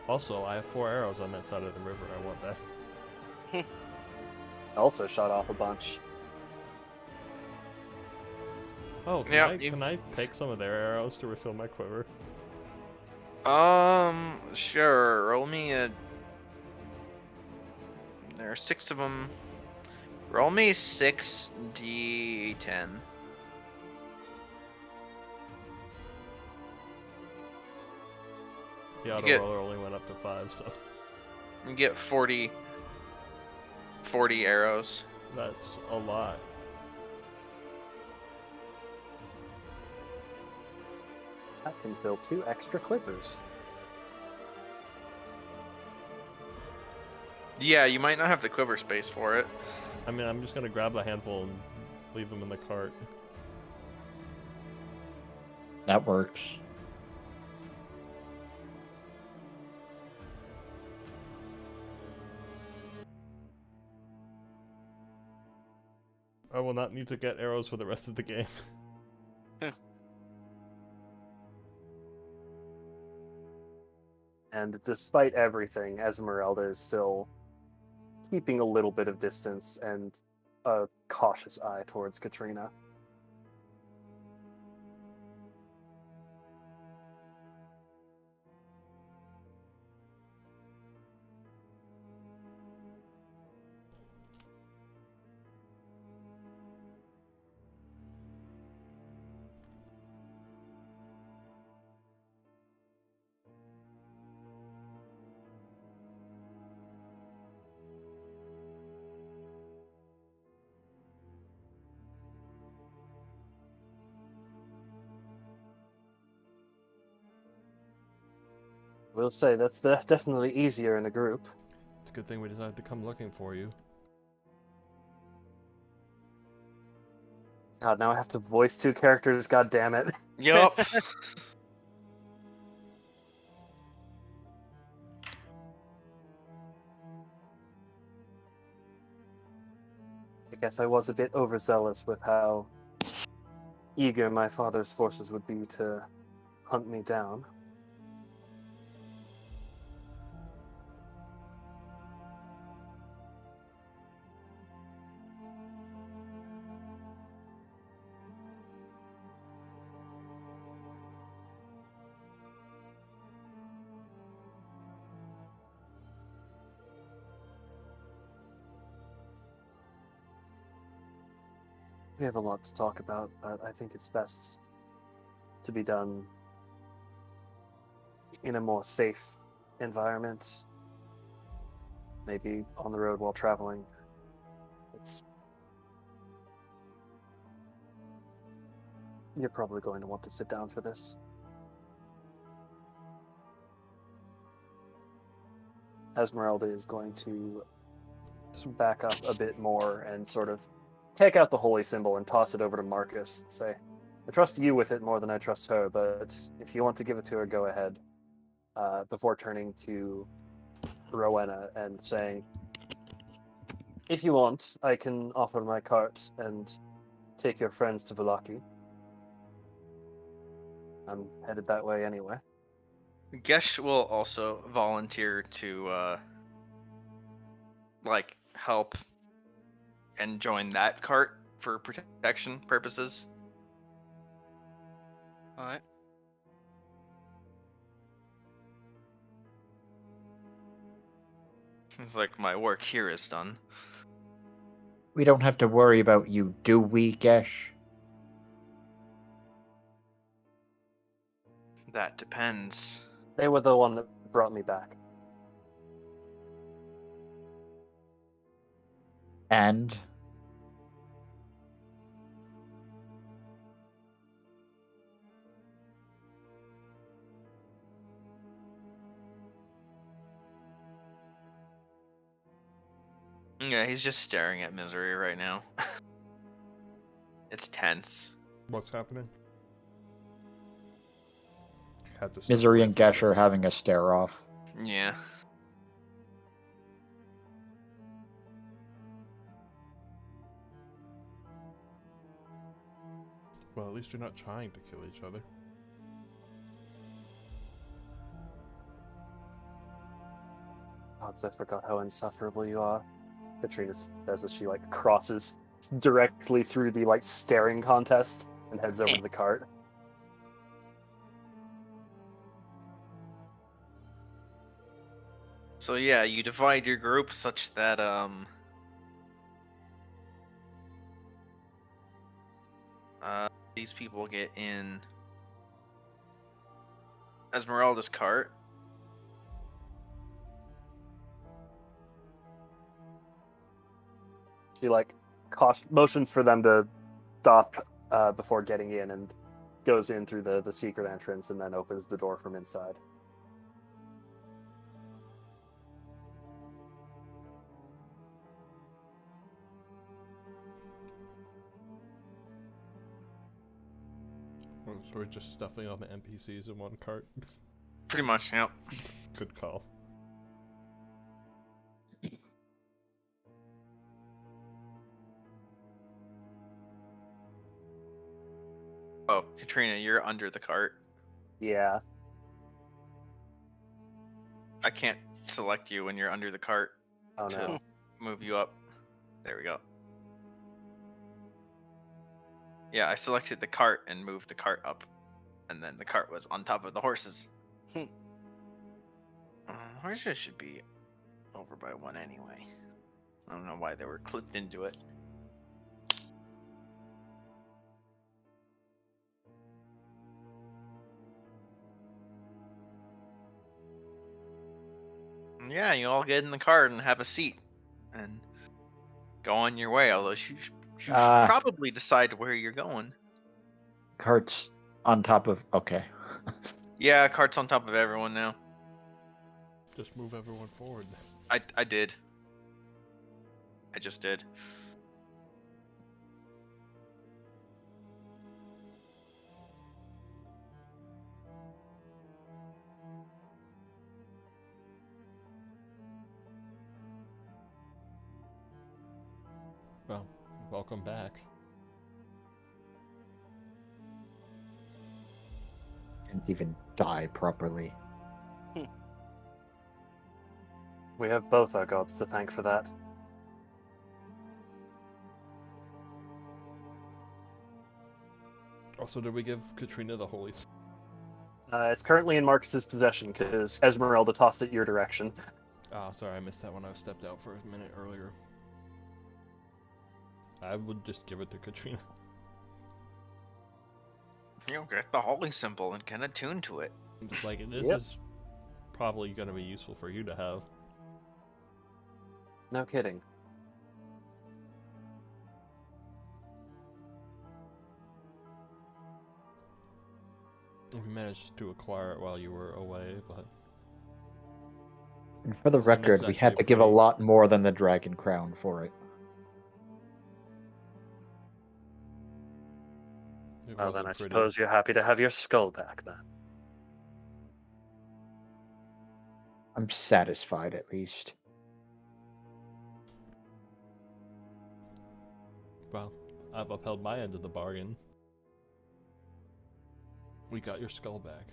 Also, I have 4 arrows on that side of the river. I want that. I also shot off a bunch. Oh, can I take some of their arrows to refill my quiver? Sure. Roll me a. There are 6 of them. Roll me 6d10. The auto roller only went up to 5, so. You get 40 arrows. That's a lot. I can fill 2 extra quivers. Yeah, you might not have the quiver space for it. I mean, I'm just gonna grab a handful and leave them in the cart. That works. I will not need to get arrows for the rest of the game. And despite everything, Esmeralda is still keeping a little bit of distance and a cautious eye towards Katrina. We'll say that's definitely easier in a group. It's a good thing we decided to come looking for you. God, now I have to voice 2 characters, god damn it. Yup. I guess I was a bit overzealous with how eager my father's forces would be to hunt me down. We have a lot to talk about, but I think it's best to be done in a more safe environment. Maybe on the road while traveling. You're probably going to want to sit down for this. Esmeralda is going to back up a bit more and sort of take out the holy symbol and toss it over to Marcus. Say, I trust you with it more than I trust her, but if you want to give it to her, go ahead. Before turning to Rowena and saying, if you want, I can offer my cart and take your friends to Vallaki. I'm headed that way anyway. Gesh will also volunteer to help and join that cart for protection purposes. Alright. It's like my work here is done. We don't have to worry about you, do we, Gesh? That depends. They were the one that brought me back. And? Yeah, he's just staring at Misery right now. It's tense. What's happening? Misery and Gesh are having a stare-off. Yeah. Well, at least you're not trying to kill each other. gods, I forgot how insufferable you are. Katrina says as she crosses directly through the staring contest and heads over to the cart. So yeah, you divide your group such that these people get in Esmeralda's cart. She motions for them to stop before getting in, and goes in through the secret entrance and then opens the door from inside. So we're just stuffing all the NPCs in one cart. Pretty much, yeah. Good call. Oh, Katrina, you're under the cart. Yeah. I can't select you when you're under the cart Oh no. to move you up. There we go. Yeah, I selected the cart and moved the cart up. And then the cart was on top of the horses. Horses should be over by one anyway. I don't know why they were clipped into it. Yeah, you all get in the cart and have a seat and go on your way. Although you should probably decide where you're going. Cart's on top of... Okay. Yeah, cart's on top of everyone now. Just move everyone forward. I did. I just did. Well, welcome back. Didn't even die properly. We have both our gods to thank for that. Also, did we give Katrina the holy... It's currently in Marcus's possession because Esmeralda tossed it your direction. Oh, sorry, I missed that when I stepped out for a minute earlier. I would just give it to Katrina. You get the holy symbol and get attuned to it. Just this is probably going to be useful for you to have. No kidding. We managed to acquire it while you were away, but... And for the record, we had to give a lot more than the Dragon Crown for it. Well, then I suppose you're happy to have your skull back, then. I'm satisfied, at least. Well, I've upheld my end of the bargain. We got your skull back.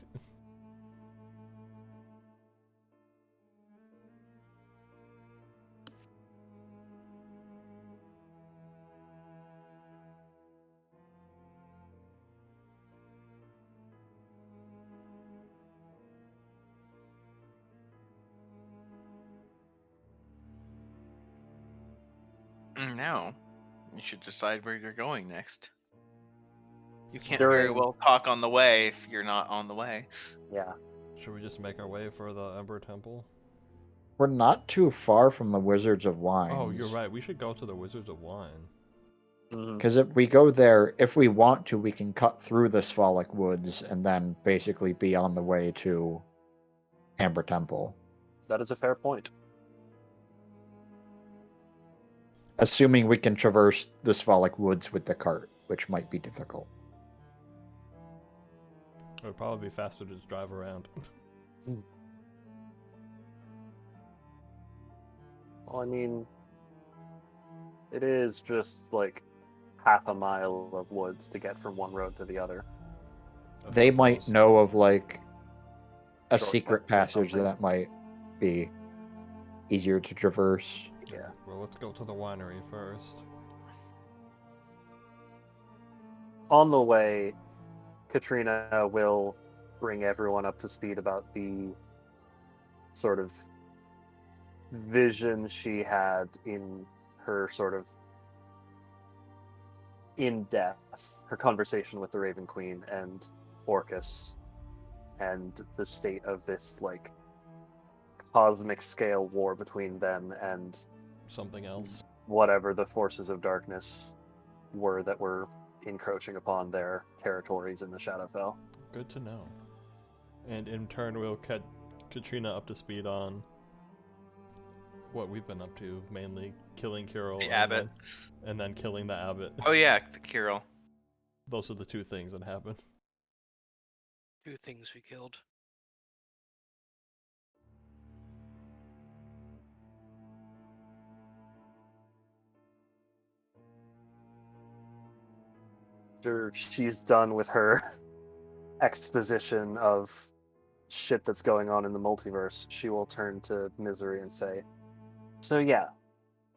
Now, you should decide where you're going next. You can't very well talk on the way if you're not on the way. Yeah. Should we just make our way for the Ember Temple? We're not too far from the Wizards of Wine. Oh, you're right. We should go to the Wizards of Wine. Because if we go there, if we want to, we can cut through the Sphalic Woods and then basically be on the way to Amber Temple. That is a fair point. Assuming we can traverse the Sphalic Woods with the cart, which might be difficult. It would probably be faster to just drive around. Well, I mean, it is just half a mile of woods to get from one road to the other. They might know of a secret passage that might be. easier to traverse. Yeah. Well, let's go to the winery first. On the way, Katrina will bring everyone up to speed about the sort of vision she had in her sort of in-depth, her conversation with the Raven Queen and Orcus, and the state of this, like, cosmic scale war between them and Something else. whatever the forces of darkness were that were encroaching upon their territories in the Shadowfell. Good to know. And in turn, we'll get Katrina up to speed on what we've been up to, mainly killing Kirill The abbot. And then killing the abbot. Oh yeah, the Kirill. Those are the two things that happened. 2 things we killed. After she's done with her exposition of shit that's going on in the multiverse, she will turn to Misery and say, "So yeah,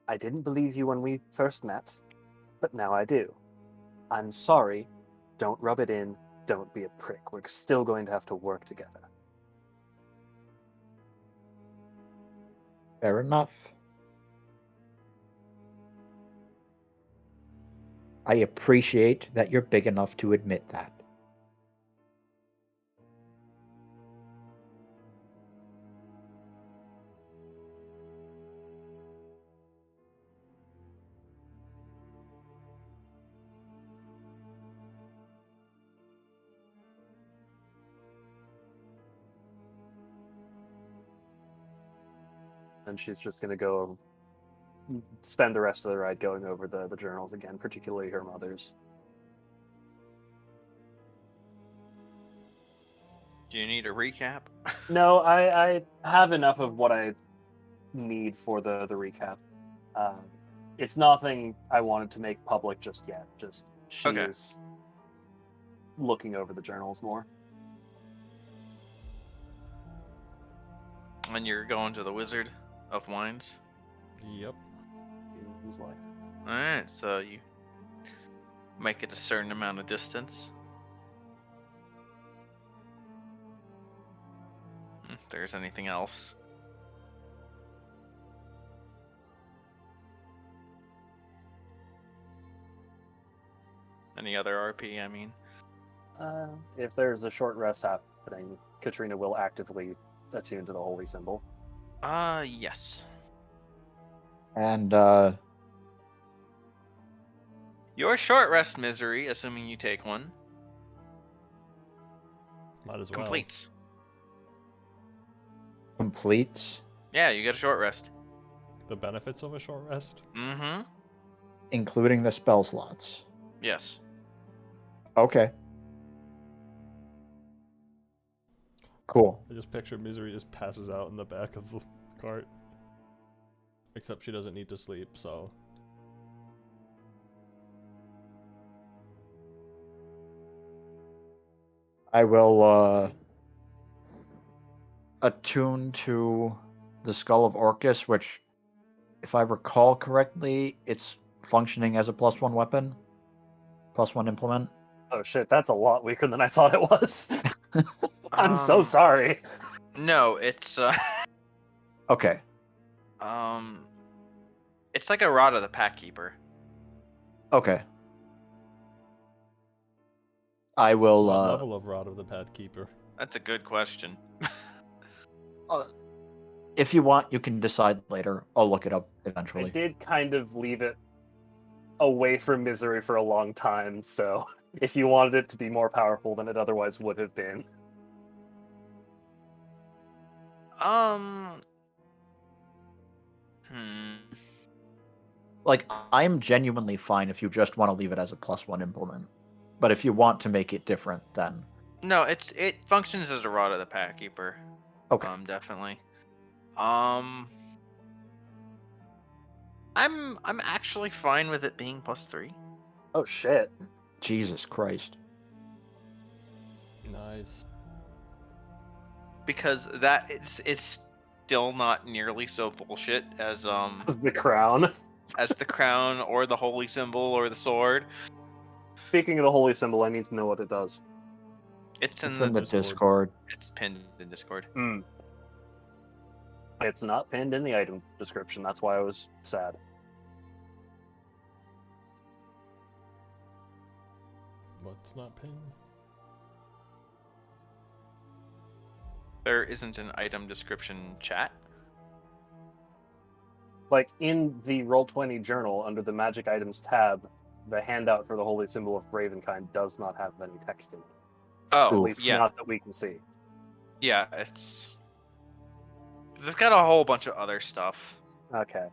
I didn't believe you when we first met, but now I do. I'm sorry. Don't rub it in. Don't be a prick. We're still going to have to work together." Fair enough. I appreciate that you're big enough to admit that. And she's just going to go spend the rest of the ride going over the journals again, particularly her mother's. Do you need a recap? No, I have enough of what I need for the recap. It's nothing I wanted to make public just yet. Just she Okay. is looking over the journals more. And you're going to the Wizard of Wines? Yep. He's like, Alright, so you make it a certain amount of distance. If there's anything else. Any other RP, I mean. if there's a short rest happening, Katrina will actively attune to the holy symbol. Yes. And, Your short rest misery, assuming you take one, Might as well. completes. completes, Yeah, you get a short rest. The benefits of a short rest? Mm-hmm. including the spell slots. Yes. Okay. Cool. I just picture Misery just passes out in the back of the cart. Except she doesn't need to sleep, so... I will, attune to the Skull of Orcus, which, if I recall correctly, it's functioning as a +1 weapon, +1 implement. Oh shit, that's a lot weaker than I thought it was. I'm so Um, sorry. No, it's Okay. it's like a Rod of the Packkeeper. Okay. I will, What level of Rod of the Pathkeeper? That's a good question. if you want, you can decide later. I'll look it up I eventually. did kind of leave it away from Misery for a long time, so if you wanted it to be more powerful than it otherwise would have been. Like, I'm genuinely fine if you just want to leave it as a +1 implement. But if you want to make it different, then... No, it functions as a Rod of the Packkeeper. Okay. Definitely. I'm actually fine with it being +3. Oh shit. Jesus Christ. Nice. Because that it's still not nearly so bullshit as The crown. as the crown or the holy symbol or the sword. Speaking of the holy symbol, I need to know what it does. It's It's in in the the Discord. It's pinned in Discord. It's not pinned in the item description. That's why I was sad. What's not pinned? There isn't an item description chat. Like in the Roll20 journal under the magic items tab, the handout for the holy symbol of Ravenkind does not have any text in it. At Oh, least yeah. not that we can see. Yeah, it's got a whole bunch of other stuff. Okay.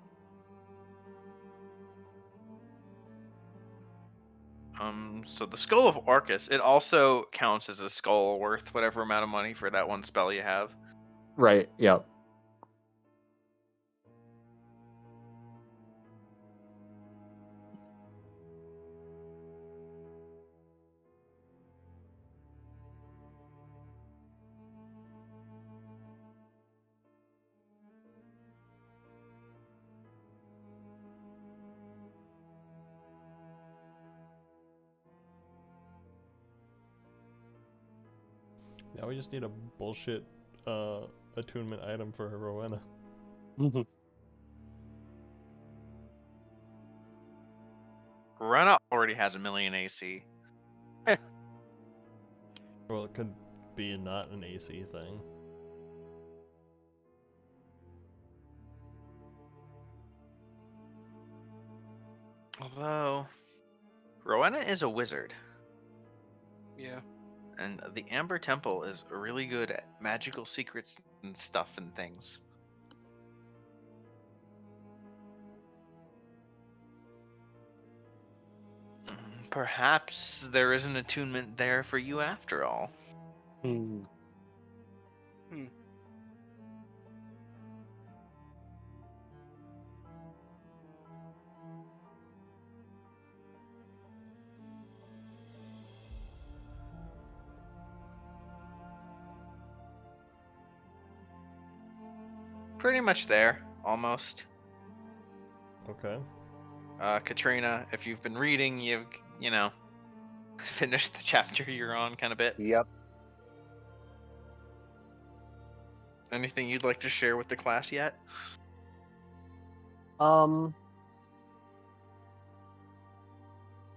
So the Skull of Orcus, it also counts as a skull worth whatever amount of money for that one spell you have. Right, yep. Now we just need a bullshit attunement item for Rowena. Rena already has 1,000,000 AC. Well, it could be not an AC thing. Although, Rowena is a wizard. Yeah. And the Amber Temple is really good at magical secrets and stuff and things. Perhaps there is an attunement there for you after all. Pretty much there, almost. Okay. Katrina, if you've been reading, you've, finished the chapter you're on kind of bit. Yep. Anything you'd like to share with the class yet? Not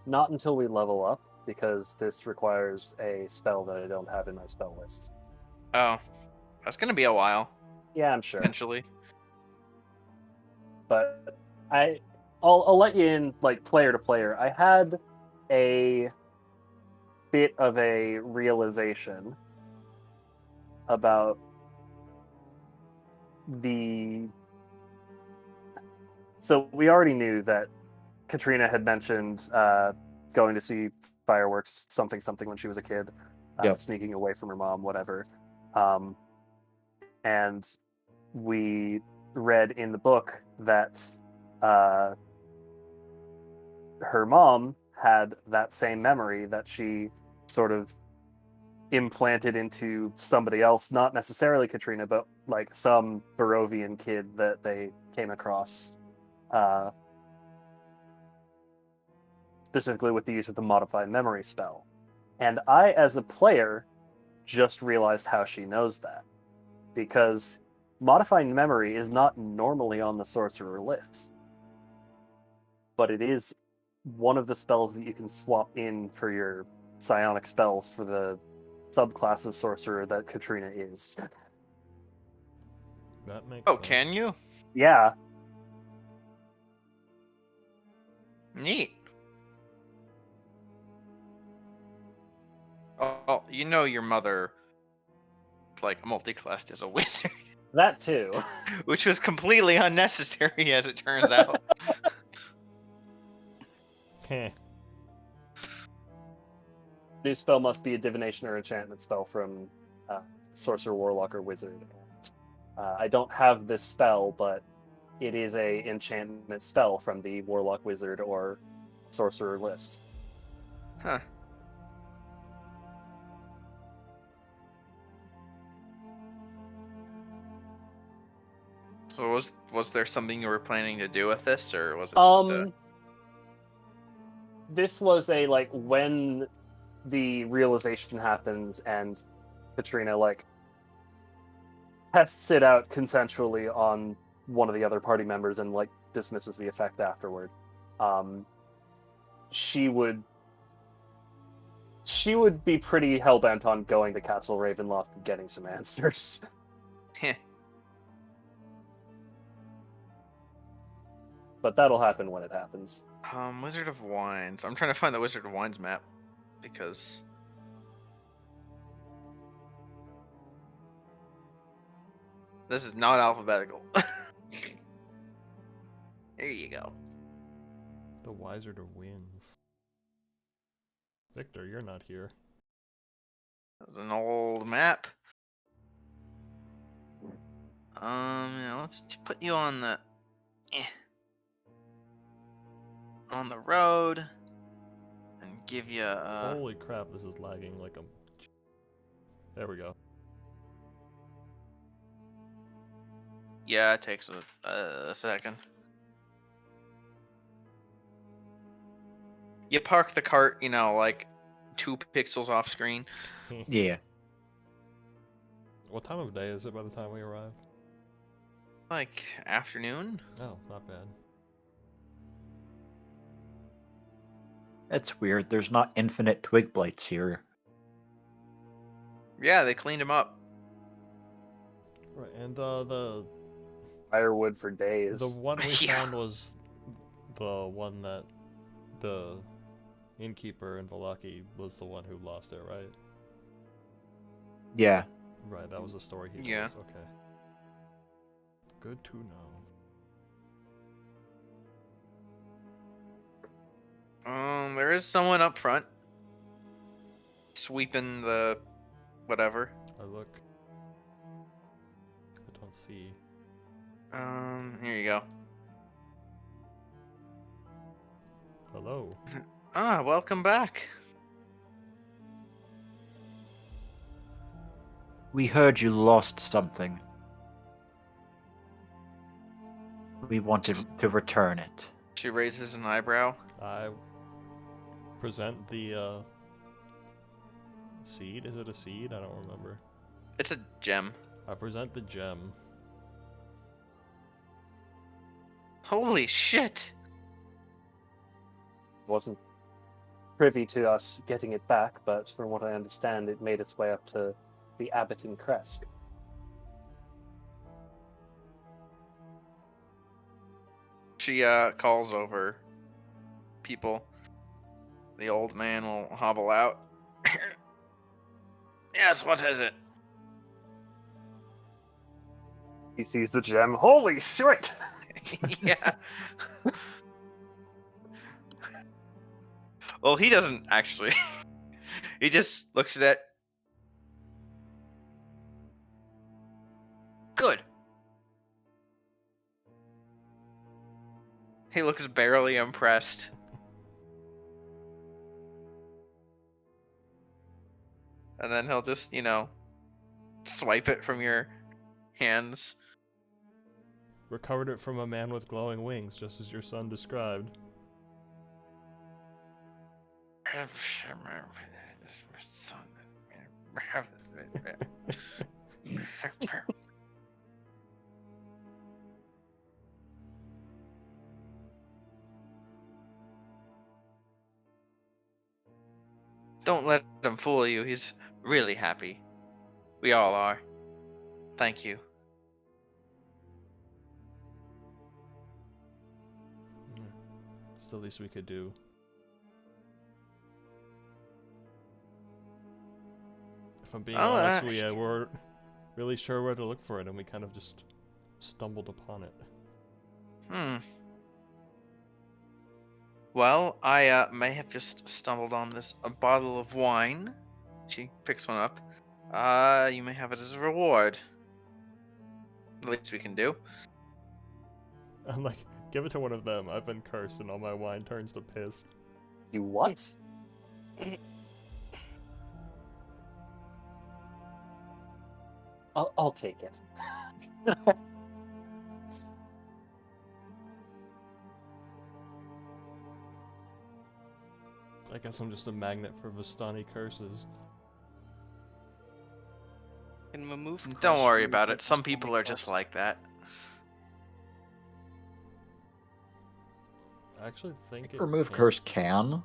until we level up, because this requires a spell that I don't have in my spell list. Oh, that's gonna be a while. Yeah, I'm sure. Potentially. But I'll let you in, like, player to player. I had a bit of a realization about so we already knew that Katrina had mentioned going to see fireworks something when she was a kid, Yep. sneaking away from her mom, whatever. And we read in the book that her mom had that same memory that she sort of implanted into somebody else, not necessarily Katrina, but like some Barovian kid that they came across, specifically with the use of the modified memory spell. And I, as a player, just realized how she knows that, because modifying memory is not normally on the sorcerer list, but it is one of the spells that you can swap in for your psionic spells for the subclass of sorcerer that Katrina is. That makes Oh, sense. can you? Yeah. Neat. Oh, your mother, like, multiclassed as a wizard. That too. Which was completely unnecessary, as it turns out. Heh. New spell must be a divination or enchantment spell from sorcerer, warlock, or wizard. I don't have this spell, but it is a enchantment spell from the warlock, wizard, or sorcerer list. Huh. So was there something you were planning to do with this, or was it just a... This was a, like, when the realization happens and Katrina, like, tests it out consensually on one of the other party members and, like, dismisses the effect afterward. She would be pretty hell-bent on going to Castle Ravenloft and getting some answers. But that'll happen when it happens. Wizard of Wines. I'm trying to find the Wizard of Wines map, because... this is not alphabetical. There you go. The Wizard wins. Victor, you're not here. That's an old map. Yeah, let's put you on the... on the road. And give you Holy crap, this is lagging like a... There we go. Yeah, it takes a second. You park the cart, like 2 pixels off screen. Yeah. What time of day is it by the time we arrive? Like afternoon? Oh, not bad. That's weird. There's not infinite twig blights here. Yeah, they cleaned them up. Right, and the Firewood for days. one we Yeah. found was the one that the innkeeper in Valaki was the one who lost it, right? Yeah. Right, that was the story he Yeah. told us. Okay. Good to know. There is someone up front sweeping the whatever. I look. I don't see. Here you go. Hello. Welcome back. We heard you lost something. We wanted to return it. She raises an eyebrow. I present the seed. Is it a seed? I don't remember. It's a gem. I present the gem. Holy shit! Wasn't privy to us getting it back, but from what I understand, it made its way up to the abbot in Kresk. She calls over people. The old man will hobble out. Yes, what is it? He sees the gem. Holy shit! Yeah. Well, he doesn't actually. He just looks at it. Good. He looks barely impressed. And then he'll just, swipe it from your hands. Recovered it from a man with glowing wings, just as your son described. Don't let him fool you. He's really happy. We all are. Thank you. It's the least we could do. If I'm being honest, we weren't really sure where to look for it, and we kind of just stumbled upon it. Well, I may have just stumbled on a bottle of wine. She picks one up. You may have it as a reward. The least we can do. I'm like, give it to one of them. I've been cursed, and all my wine turns to piss. You what? I'll take it. I guess I'm just a magnet for Vistani curses. And remove. Don't curse worry from about your it. Some personal people are just request. like that. I actually think it Remove can. curse can.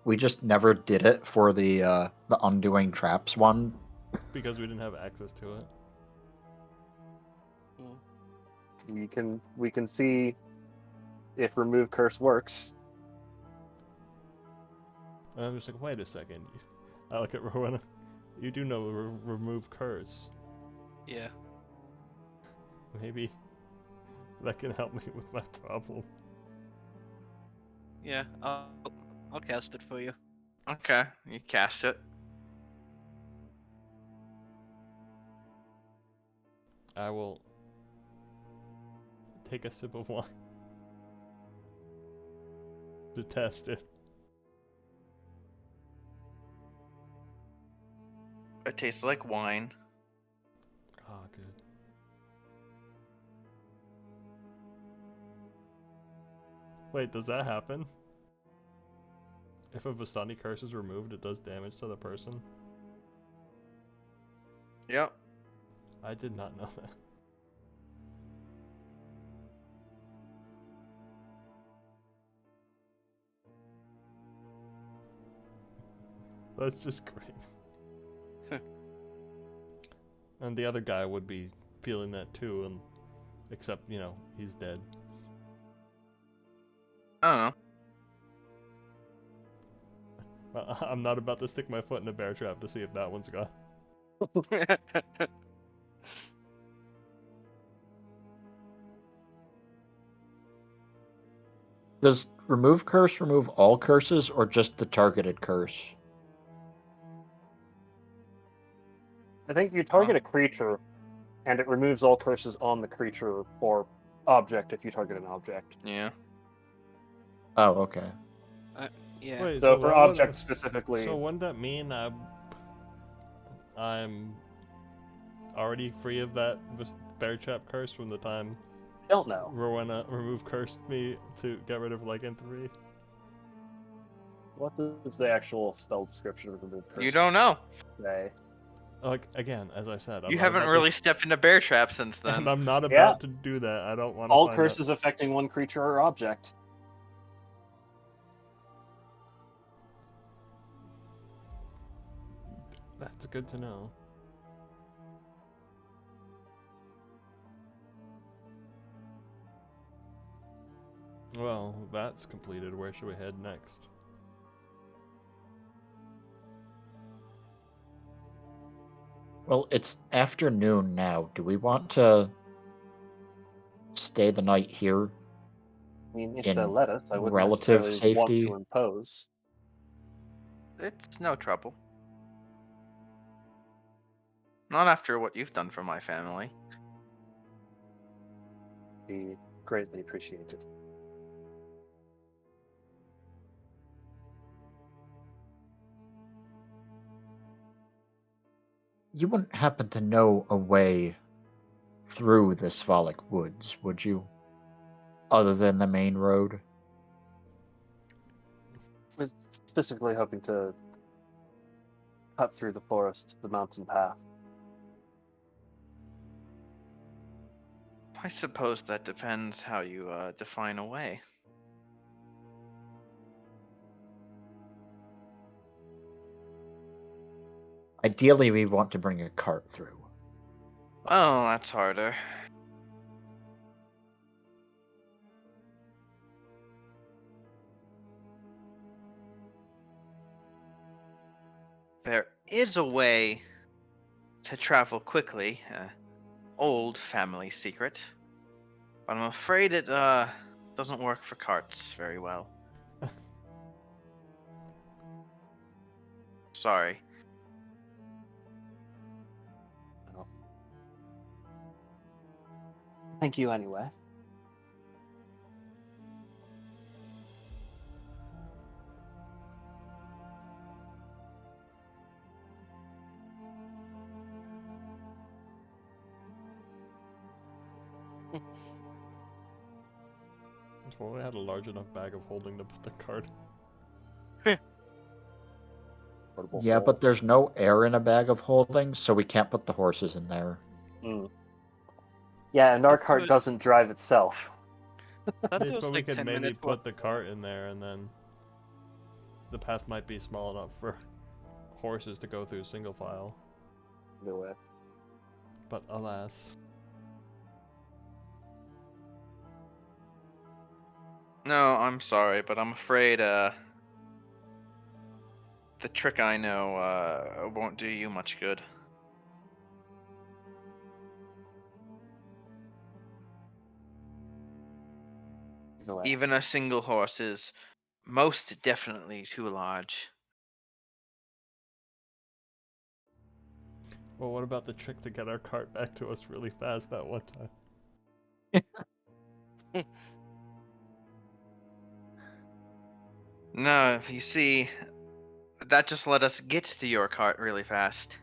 We just never did it for the undoing traps one. Because we didn't have access to it. We can see if remove curse works. And I'm just like, wait a second. I look at Rowena. You do know remove curse. Yeah. Maybe that can help me with my problem. Yeah. I'll cast it for you. Okay, you cast it. I will take a sip of wine to test it. It tastes like wine. Ah, good. Wait, does that happen? If a Vistani curse is removed, it does damage to the person? Yep. I did not know that. That's just great. And the other guy would be feeling that too, and except, you know, he's dead. I I'm not about to stick my foot in a bear trap to see if that one's gone. don't know. Does remove curse remove all curses or just the targeted curse? I think you target a creature, and it removes all curses on the creature or object if you target an object. Yeah. Oh, okay. Yeah. Wait, So for why would- objects specifically, So wouldn't that mean I'm already free of that bear trap curse from the time I don't know. Rowena remove cursed me to get rid of Lycan 3? What does the actual spell description of remove curse You don't know. say? Like, again, as I said, I'm You not haven't about really to, stepped into bear trap since and then. I'm not Yeah. about to do that. I don't want to All find curses affecting one creature or object. Out. That's good to know. Well, that's completed. Where should we head next? Well, it's afternoon now. Do we want to stay the night here? I mean, if In they let us, I wouldn't relative necessarily want safety? to impose. It's no trouble. Not after what you've done for my family. Be greatly appreciated. You wouldn't happen to know a way through the Svalak woods, would you? Other than the main road? I was specifically hoping to cut through the forest, the mountain path. I suppose that depends how you define a way. Ideally, we want to bring a cart through. Oh, that's harder. There is a way to travel quickly. Old family secret. But I'm afraid it doesn't work for carts very well. Sorry. Thank you anyway. If only I had a large enough bag of holding to put the card. portable. Yeah, but there's no air in a bag of holding, so we can't put the horses in there. Yeah, and our That cart was- doesn't drive itself. That Yes, was but we like could 10 maybe minute put the cart in there, and then the path might be small enough for horses to go through single file. Either way. But alas. No, I'm sorry, but I'm afraid the trick I know won't do you much good. Either way. Even a single horse is most definitely too large. Well, what about the trick to get our cart back to us really fast that one time? No, you see, that just let us get to your cart really fast.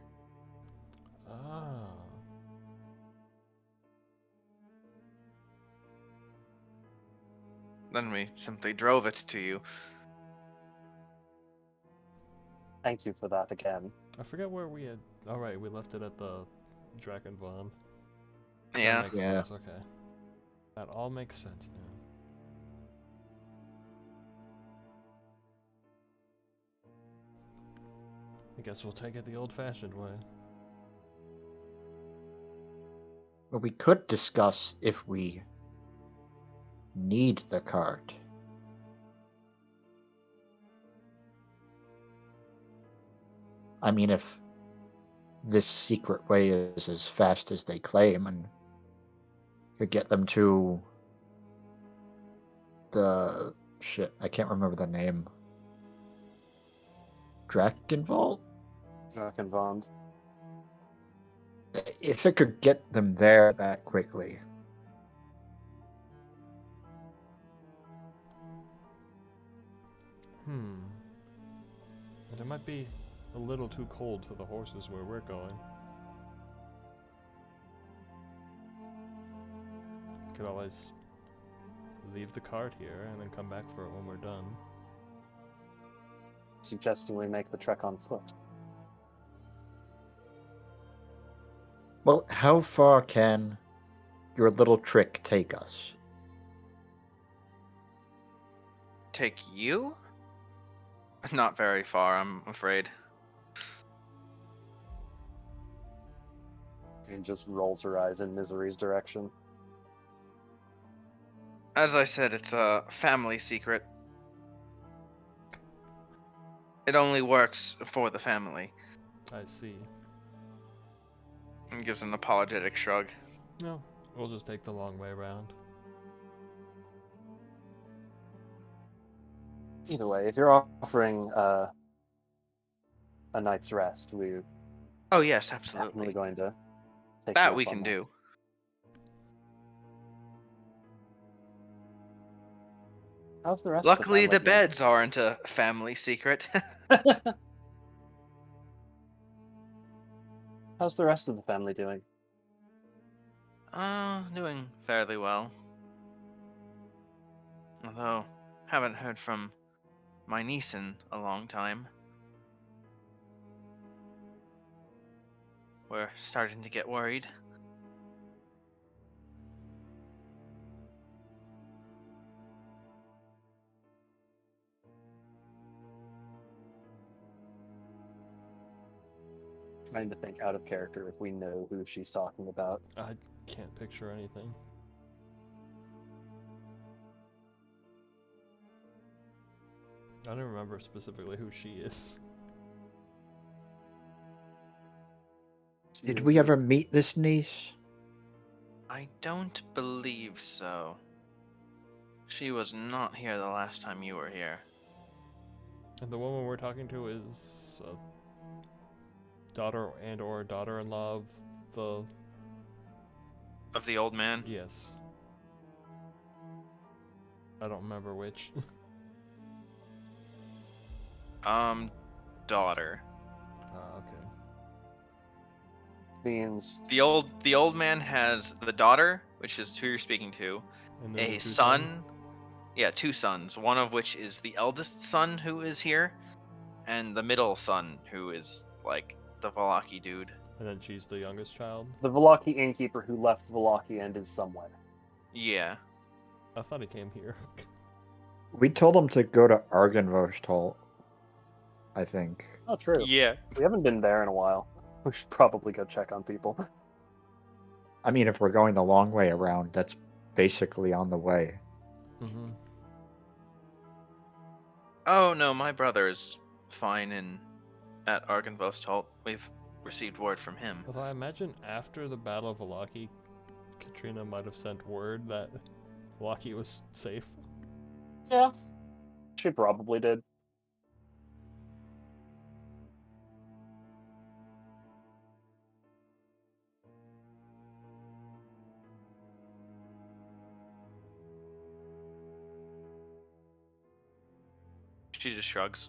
Ah. Then we simply drove it to you. Thank you for that again. I forget where we had. All right, we left it at the Drakenvon. Yeah. That makes Yeah. sense. Okay. That all makes sense now. I guess we'll take it the old-fashioned way. But we could discuss if we need the cart. I mean, if this secret way is as fast as they claim, and could get them to the shit, I can't remember the name. Drakenvault? Drakenvond. If it could get them there that quickly. But it might be a little too cold for the horses where we're going. Could always leave the cart here and then come back for it when we're done. Suggesting we make the trek on foot. Well, how far can your little trick take us? Take you? Not very far, I'm afraid. And just rolls her eyes in Misery's direction. As I said, it's a family secret. It only works for the family. I see. And gives an apologetic shrug. No, we'll just take the long way around. Either way, if you're offering a night's rest, we're Oh yes, definitely absolutely. going to take you That up we on can do. How's the rest Luckily, of the the beds aren't a family secret. family doing? How's the rest of the family doing? Doing fairly well. Although, haven't heard from my niece in a long time. We're starting to get worried. Trying to think out of character if we know who she's talking about. I can't picture anything. I don't remember specifically who she is. Did we ever meet this niece? I don't believe so. She was not here the last time you were here. And the woman we're talking to is a daughter and or daughter-in-law of the... Of the old man? Yes. I don't remember which. Daughter. Okay. Means The old man has the daughter, which is who you're speaking to, And then the a two son. sons? Yeah, two sons. One of which is the eldest son who is here, and the middle son, who is like the Valaki dude. And then she's the youngest child. The Valaki innkeeper who left Valaki and is somewhere. Yeah. I thought he came here. We told him to go to Argynvost, I think. Oh, true. Yeah. We haven't been there in a while. We should probably go check on people. I mean, if we're going the long way around, that's basically on the way. Mm-hmm. Oh no, my brother is fine at Argynvost. We've received word from him. Although I imagine after the Battle of Valaki, Katrina might have sent word that Valaki was safe. Yeah. She probably did. She just shrugs.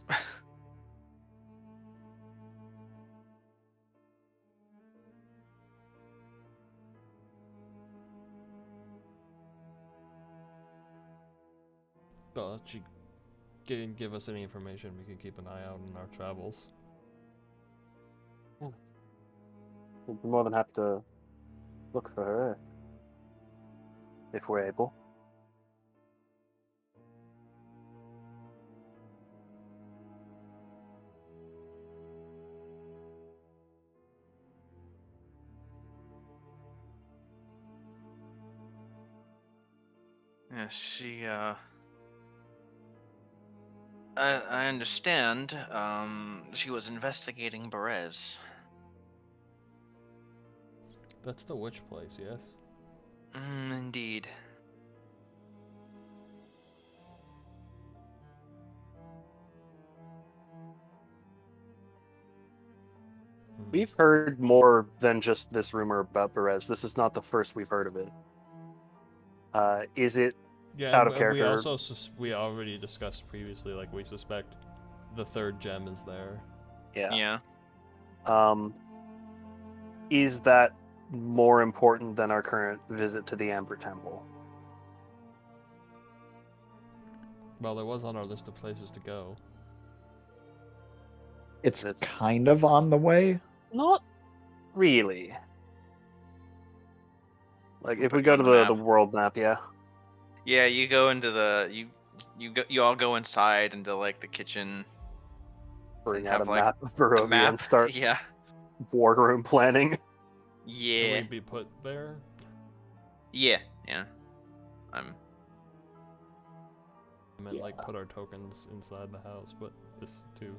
But she didn't give us any information. We can keep an eye out on our travels. We'd be more than happy to look for her. If we're able. Yeah, she, I understand, she was investigating Berez. That's the witch place, yes? Indeed. We've heard more than just this rumor about Berez. This is not the first we've heard of it. Is it Yeah, out of and we character? also we already discussed previously, like, we suspect the third gem is there. Yeah. Yeah. Is that more important than our current visit to the Amber Temple? Well, it was on our list of places to go. It's It's- kind of on the way. Not really. Like, if Put we you go on to the the map. world map, yeah. Yeah, you go into the, you all go inside into, like, the kitchen. Bring And out a have, like, map of The Barovia map. and start Yeah. war room planning. Can Yeah. we be put there? Yeah. Yeah. I meant, like, Yeah. put our tokens inside the house, but this too.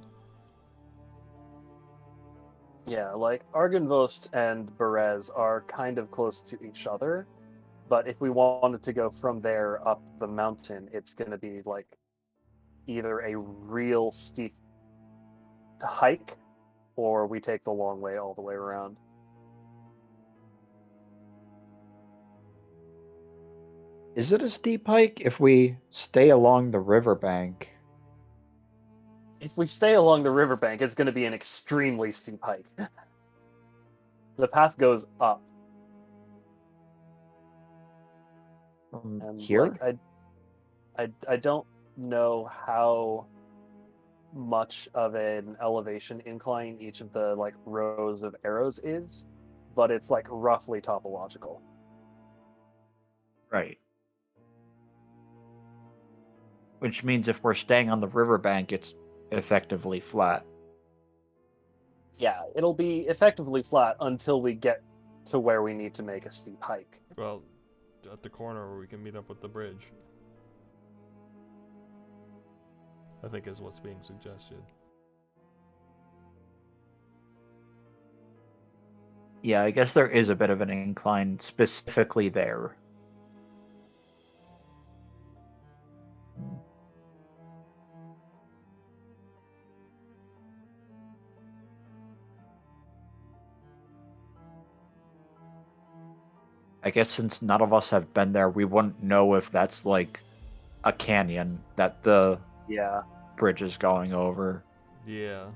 Yeah, like, Argynvost and Berez are kind of close to each other, but if we wanted to go from there up the mountain, it's going to be, like, either a real steep hike, or we take the long way all the way around. Is it a steep hike if we stay along the riverbank? If we stay along the riverbank, it's going to be an extremely steep hike. The path goes up, From and here? like I don't know how much of an elevation incline each of the like rows of arrows is, but it's like roughly topological. Right. Which means if we're staying on the riverbank, it's effectively flat. Yeah, it'll be effectively flat until we get to where we need to make a steep hike. Well, at the corner where we can meet up with the bridge. I think is what's being suggested. Yeah, I guess there is a bit of an incline specifically there. I guess since none of us have been there, we wouldn't know if that's like a canyon that the Yeah, bridge is going over. Yeah.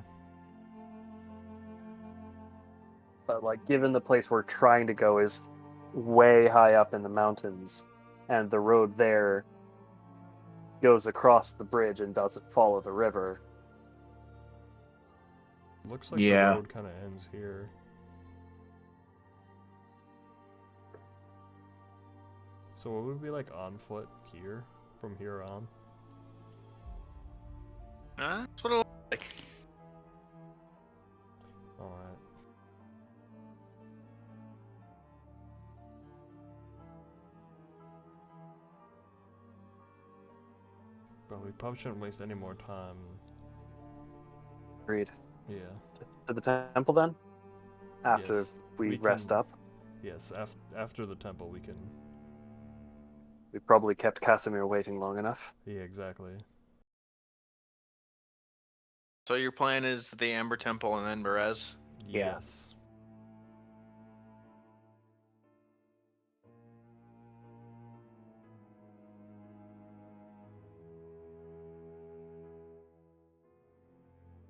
but like given the place we're trying to go is way high up in the mountains, and the road there goes across the bridge and doesn't follow the river, Looks like Yeah. the road kind of ends here. So what would be like on foot here, from here on? That's what it looks like. Alright. But we probably shouldn't waste any more time. Agreed. Yeah. To the temple then? After Yes, we we rest can- up? Yes, after the temple we can... We probably kept Casimir waiting long enough. Yeah, exactly. So your plan is the Amber Temple and then Berez? Yeah. Yes.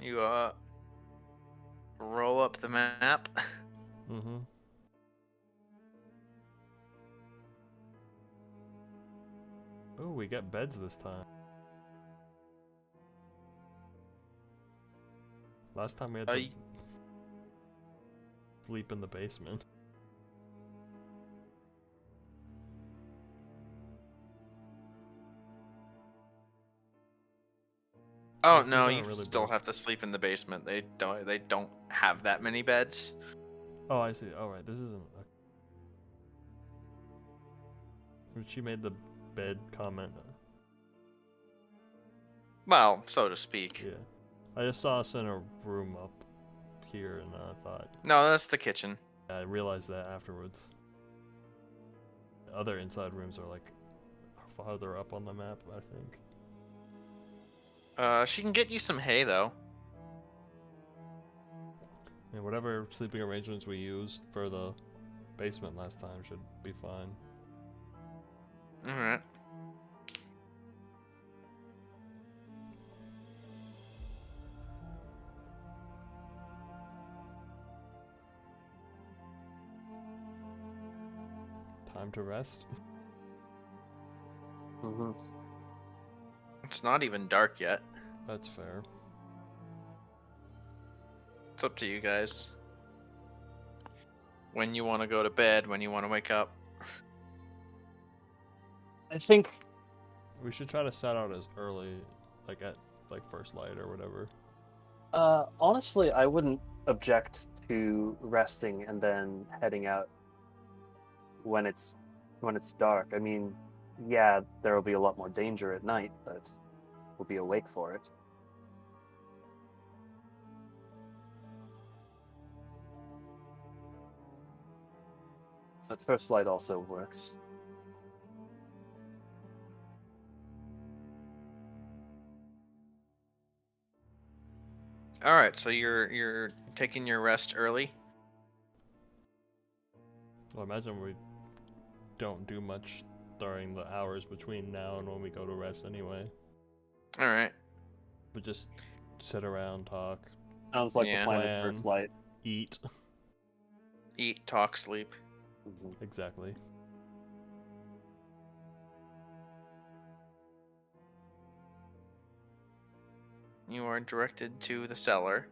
You roll up the map. Mm-hmm. Oh, we got beds this time. Last time we had to y- sleep in the basement. Oh These no, aren't you really still beds. have to sleep in the basement. They don't have that many beds. Oh, I see. Oh, right. This isn't... She made the bed comment. Well, so to speak. Yeah. I just saw us in a room up here, and I thought... No, that's the kitchen. I realized that afterwards. The other inside rooms are like farther up on the map, I think. She can get you some hay though. And whatever sleeping arrangements we used for the basement last time should be fine. Alright. Time to rest. Mm-hmm. It's not even dark yet. That's fair. It's up to you guys. When you want to go to bed, when you want to wake up. I think We should try to set out as early, like at like first light or whatever. honestly, I wouldn't object to resting and then heading out when it's dark. I mean, yeah, there will be a lot more danger at night, but we'll be awake for it. But first light also works. Alright, so you're taking your rest early? Well, imagine we don't do much during the hours between now and when we go to rest anyway. Alright. But just sit around, talk, Sounds like Yeah. the plan is Plan. first light. eat. Eat, talk, sleep. Mhm. Exactly. You are directed to the cellar.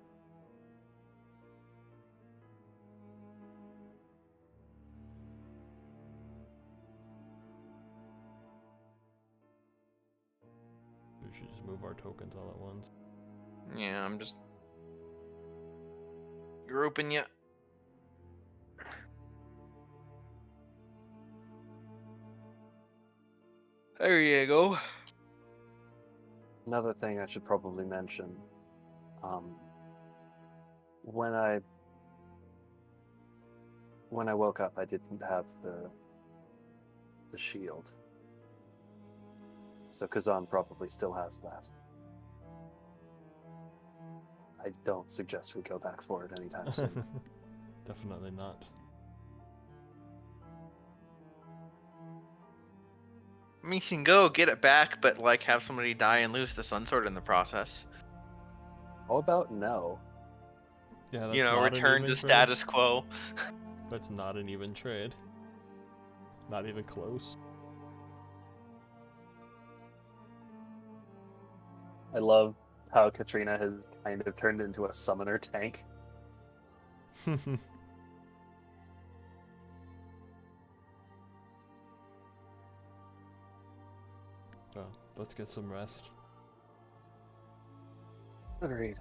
We should just move our tokens all at once. Yeah, I'm just grouping you. There you go. Another thing I should probably mention, when I woke up, I didn't have the shield, so Kazan probably still has that. I don't suggest we go back for it anytime soon. Definitely not. I mean, you can go get it back, but like have somebody die and lose the sun sword in the process. How about no? Yeah, that's You know, not an return even to trade. status quo. That's not an even trade. Not even close. I love how Katrina has kind of turned into a summoner tank. Well, let's get some rest. Agreed.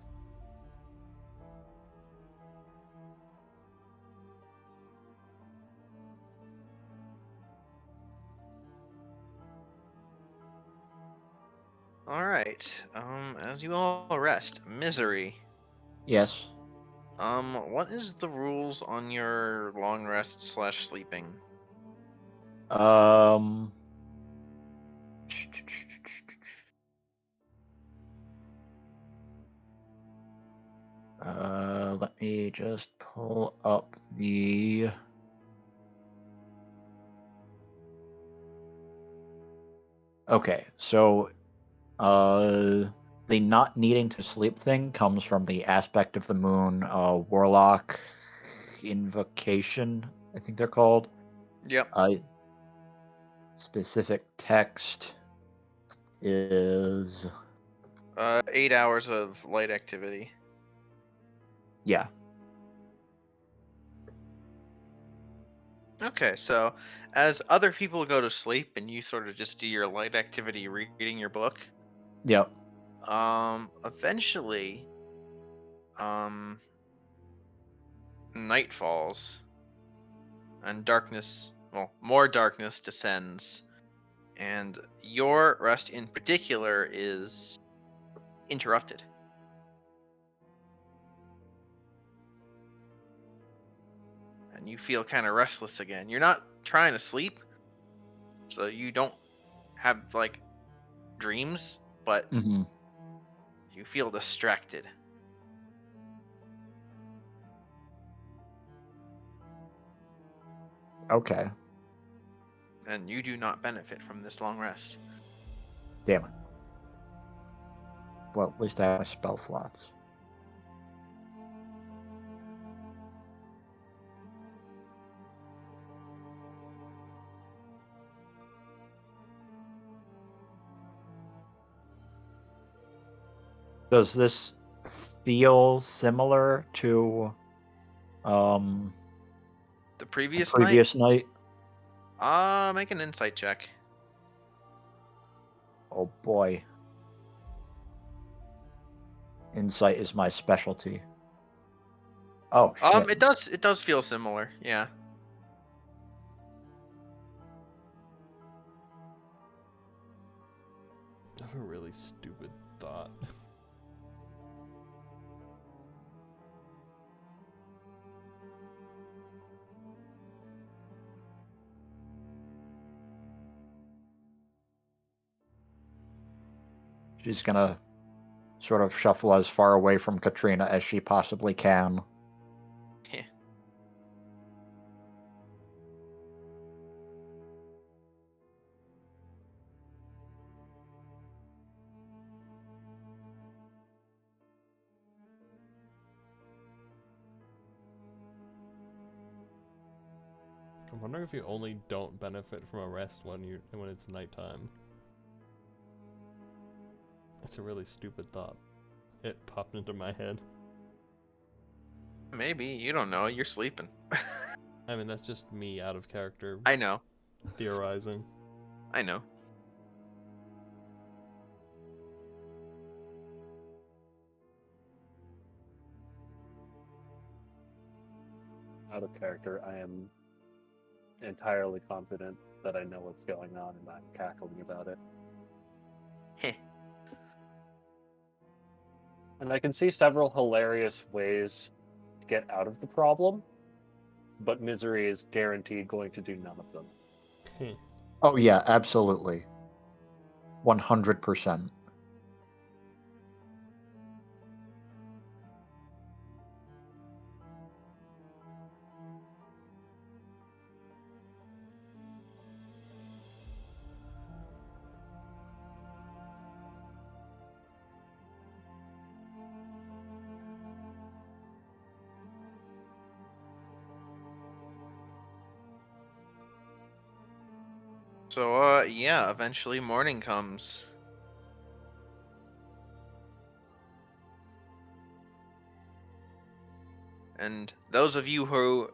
All right. As you all rest, Misery. Yes. What is the rules on your long rest / sleeping? Um. Let me just pull up the. Okay, so the not needing to sleep thing comes from the aspect of the moon, Warlock Invocation, I think they're called. Yep. Specific text is 8 hours of light activity. yeah. Okay, so as other people go to sleep and you sort of just do your light activity reading your book, Yep. eventually, night falls and darkness, well, more darkness descends, and your rest in particular is interrupted. And you feel kind of restless again. You're not trying to sleep, so you don't have like dreams, but Mm-hmm. you feel distracted. Okay. And you do not benefit from this long rest. Damn it. Well, at least I have my spell slots. Does this feel similar to The previous previous night? make an insight check. Oh boy. Insight is my specialty. Oh shit. It does feel similar, yeah. I have a really stupid thought. She's gonna sort of shuffle as far away from Katrina as she possibly can. Yeah. I'm wondering if you only don't benefit from a rest when it's nighttime. That's a really stupid thought. It popped into my head. Maybe, you don't know, you're sleeping. I mean, that's just me out of character I know. theorizing. I know. Out of character, I am entirely confident that I know what's going on and I'm cackling about it. Heh. And I can see several hilarious ways to get out of the problem, but Misery is guaranteed going to do none of them. Oh yeah, absolutely. 100%. So, yeah, eventually morning comes. and those of you who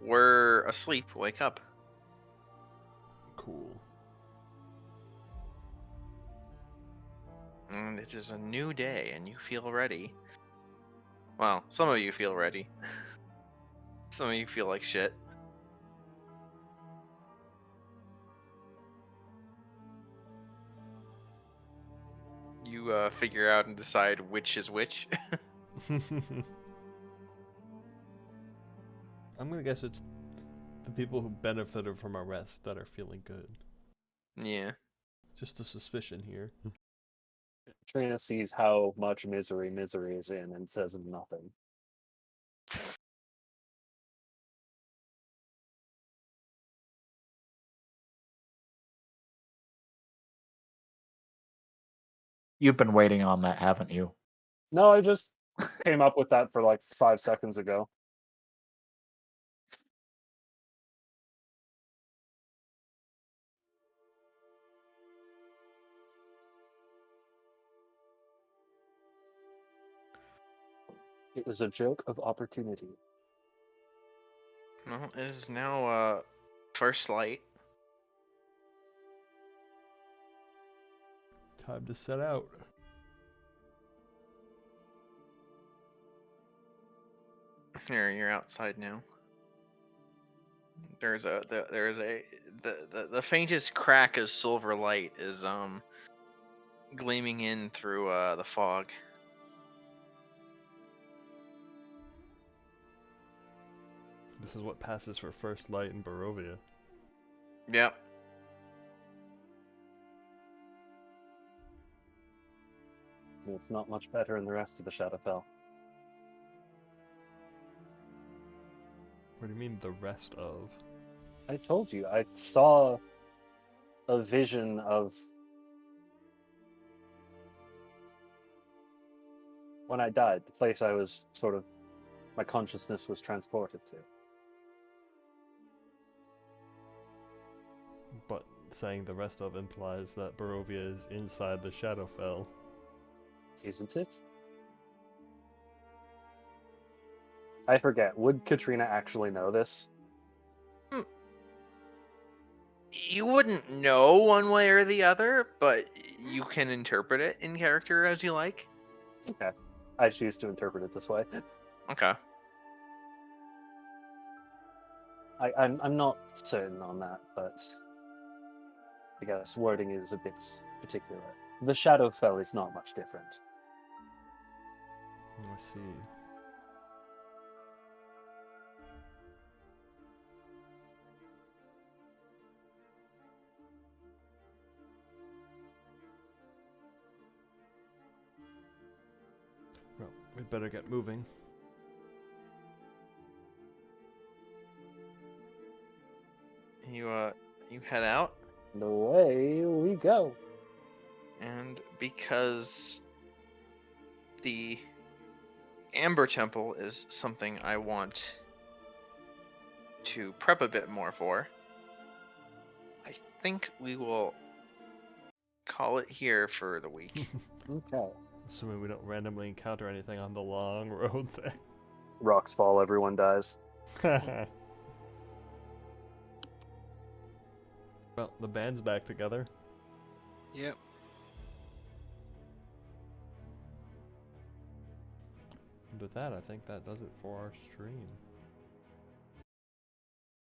were asleep wake up. Cool. And it is a new day, and you feel ready. Well, some of you feel ready. Some of you feel like shit. You figure out and decide which is which. I'm gonna guess it's the people who benefited from our rest that are feeling good. Yeah. Just a suspicion here. Trina sees how much misery is in and says nothing. You've been waiting on that, haven't you? No, I just came up with that for like 5 seconds ago. It was a joke of opportunity. Well, it is now first light. Time to set out. Here, you're outside now. There's the faintest crack of silver light is gleaming in through the fog. This is what passes for first light in Barovia. Yep. It's not much better in the rest of the Shadowfell. What do you mean the rest of? I told you, I saw a vision of when I died, the place I was sort of, my consciousness was transported to. But saying the rest of implies that Barovia is inside the Shadowfell. Isn't it? I forget. Would Katrina actually know this? You wouldn't know one way or the other, but you can interpret it in character as you like. Okay. I choose to interpret it this way. Okay. I'm not certain on that, but I guess wording is a bit particular. The Shadowfell is not much different. Let's see. Well, we better get moving. You head out, And away we go. and because the Amber Temple is something I want to prep a bit more for, I think we will call it here for the week. Okay. Assuming we don't randomly encounter anything on the long road Rocks fall, everyone dies. there. Well, the band's back together. Yep. And with that, I think that does it for our stream.